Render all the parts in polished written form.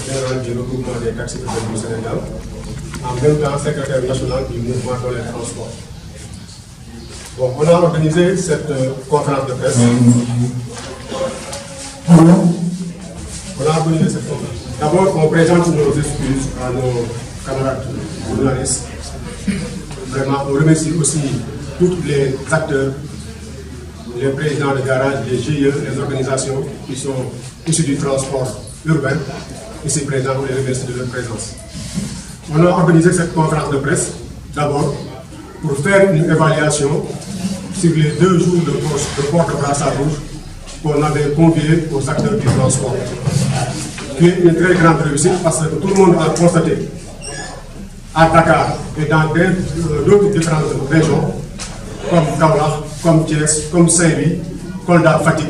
général du regroupement des taxis urbains du Sénégal, en même temps secrétaire national du mouvement dans les transports. Bon, on a organisé cette conférence de presse. D'abord, on présente nos excuses à nos camarades journalistes. Vraiment, on remercie aussi tous les acteurs, les présidents de garage, les GIE, les organisations qui sont issus du transport urbain, ici présents, on les remercie de leur présence. On a organisé cette conférence de presse, d'abord, pour faire une évaluation sur les 2 jours de port de brassard rouge qu'on avait convié aux acteurs du transport. Qui est une très grande réussite parce que tout le monde a constaté à Dakar et dans d'autres différentes régions, comme Kaolack, comme Thiès, comme Saint-Louis, Kolda, Fatick,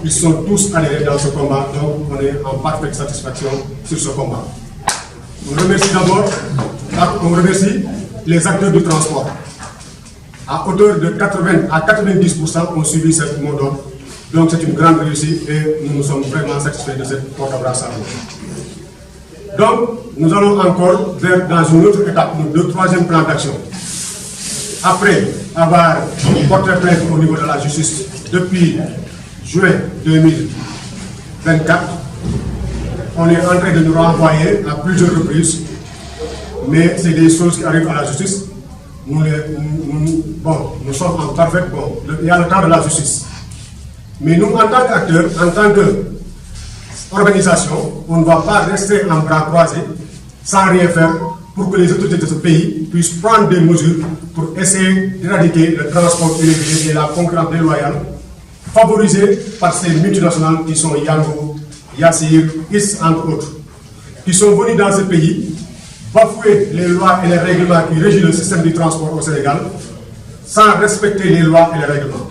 ils sont tous adhérés dans ce combat, donc on est en parfaite satisfaction sur ce combat. On remercie d'abord, les acteurs du transport. À hauteur de 80 à 90% ont suivi cette mot d'ordre. Donc c'est une grande réussite et nous sommes vraiment satisfaits de cette porte à brassard. Donc nous allons encore vers dans une autre étape, le 3e plan d'action. Après avoir porté plainte au niveau de la justice depuis juin 2024, on est en train de nous renvoyer à plusieurs reprises, mais c'est des choses qui arrivent à la justice. Nous sommes en parfaite, il y a le temps de la justice. Mais nous, en tant qu'acteurs, en tant qu'organisation, on ne va pas rester en bras croisés sans rien faire pour que les autorités de ce pays puissent prendre des mesures pour essayer d'éradiquer le transport irrégulier et la concurrence déloyale favorisée par ces multinationales qui sont Yango, Yassir, IS, entre autres, qui sont venus dans ce pays bafouer les lois et les règlements qui régissent le système du transport au Sénégal sans respecter les lois et les règlements.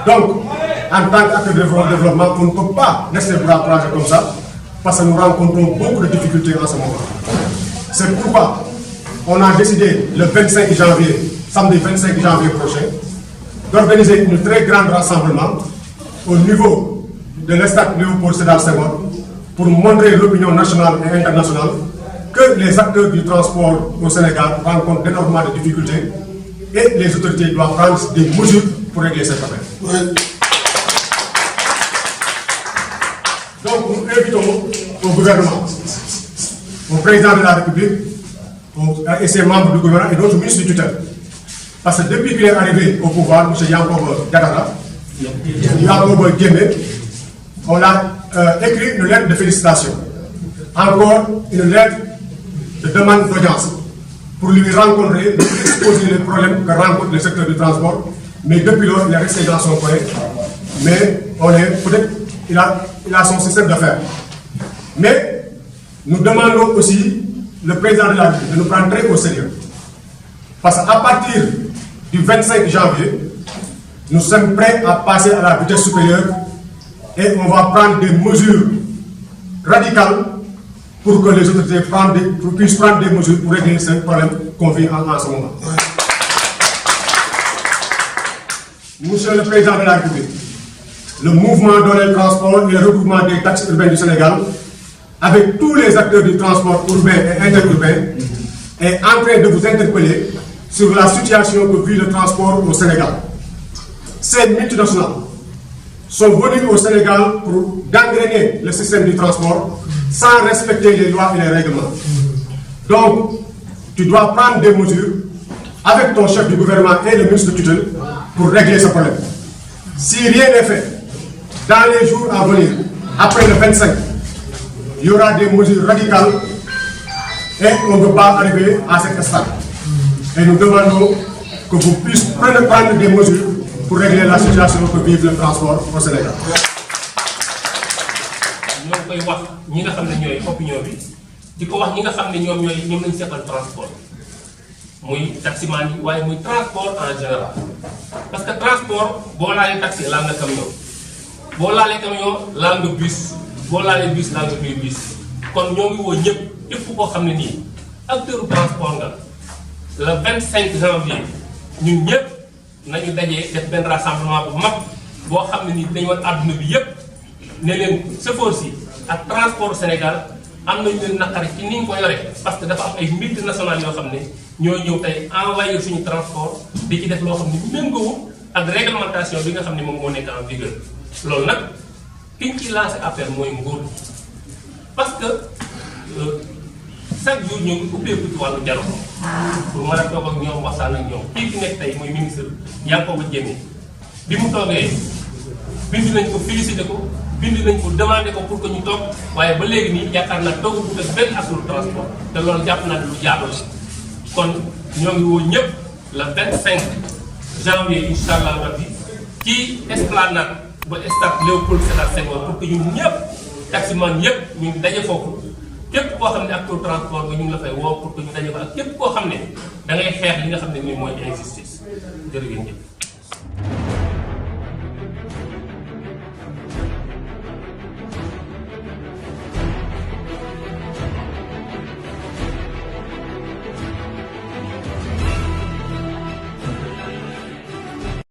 Donc, en tant qu'acteur de développement, on ne peut pas laisser bras croisés comme ça, parce que nous rencontrons beaucoup de difficultés en ce moment. C'est pourquoi on a décidé le 25 janvier, samedi 25 janvier prochain, d'organiser une très grande rassemblement au niveau de l'Estade Léopold Sédar Senghor pour montrer l'opinion nationale et internationale que les acteurs du transport au Sénégal rencontrent énormément de difficultés et les autorités doivent prendre des mesures pour régler ces problèmes. Donc nous invitons au gouvernement, au président de la République et ses membres du gouvernement et d'autres ministres du tutelle. Parce que depuis qu'il est arrivé au pouvoir, M. Yankoba Diattara, Yankoba Diémé, on a écrit une lettre de félicitations. Encore une lettre de demande d'audience pour lui rencontrer, lui exposer les problèmes que rencontre le secteur du transport. Mais depuis lors, il est resté dans son coin. Mais peut-être il a son système d'affaires. Mais nous demandons aussi le président de la République de nous prendre très au sérieux. Parce qu'à partir du 25 janvier, nous sommes prêts à passer à la vitesse supérieure et on va prendre des mesures radicales pour que les autorités puissent prendre des mesures pour régler ce problème qu'on vit en ce moment. Monsieur le Président de la République, le mouvement dans les transports et le regroupement des taxis urbains du Sénégal, avec tous les acteurs du transport urbain et interurbain, est en train de vous interpeller sur la situation que vit le transport au Sénégal. Ces multinationales sont venues au Sénégal pour gangréner le système du transport sans respecter les lois et les règlements. Donc, tu dois prendre des mesures avec ton chef du gouvernement et le ministre de tutelle pour régler ce problème. Si rien n'est fait, dans les jours à venir, après le 25, il y aura des mesures radicales et on ne peut pas arriver à cet stade. Et nous demandons que vous puissiez prendre des mesures pour régler la situation que vive le transport au Sénégal. ñoo koy wax ñi nga xam ne ñooy opinion bi di ko wax ñi nga xam ne ñoom lañ seqal transport muy taximan yi waaye muy transport en général parce que transport boo laalee taxi laal nga camion boo laalee camion laal nga bus boo laalee bus laal nga biir bus kon ñoo ngi woo ñëpp képp koo xam ne nii acteur transport nga le 25 janvier ñun ñëpp nañu dajee def benn rassemblement bu mag boo xam ne nii dañu war àdduna bi yëpp ne leen chauffeur si ak transport Sénégal am nañu leen naqari ci ni ñu ko yore parce que dafa am ay multinationales yoo xam ne ñoo ñëw tey envahir suñu transport di ci def loo xam ne méngoowul ak réglementation bi nga xam ne moom moo nekk en vigueur loolu nag kiñ ci lancé appel mooy nguur parce que chaque jour ñoo ngi ubbeeku ci wàllu dialogue pour mën a toog ak ñoom waxtaan ak ñoom kii fi nekk tey mooy ministre Yankhoba Diémé bi mu toogee bind nañ ko félicité ko bind nañ ko demandé ko pour que ñu toog waaye ba léegi nii yaakaar naa toogu bu ak benn acteur transport te loolu jàpp naa ne lu jaadu la kon ñoo ngi woo ñëpp le 25 janvier incha allah rabbi ci esplanade ba stade Léopold Sédar Senghor pour que ñun ñëpp taximan yëpp ñu ngi daje foofu képp koo xam ne acteur transport nga ñu ngi la fay woo pour que ñu daje fa ak képp koo xam ne da ngay xeex li nga xam ne nii mooy injustice jërë ngeen jëf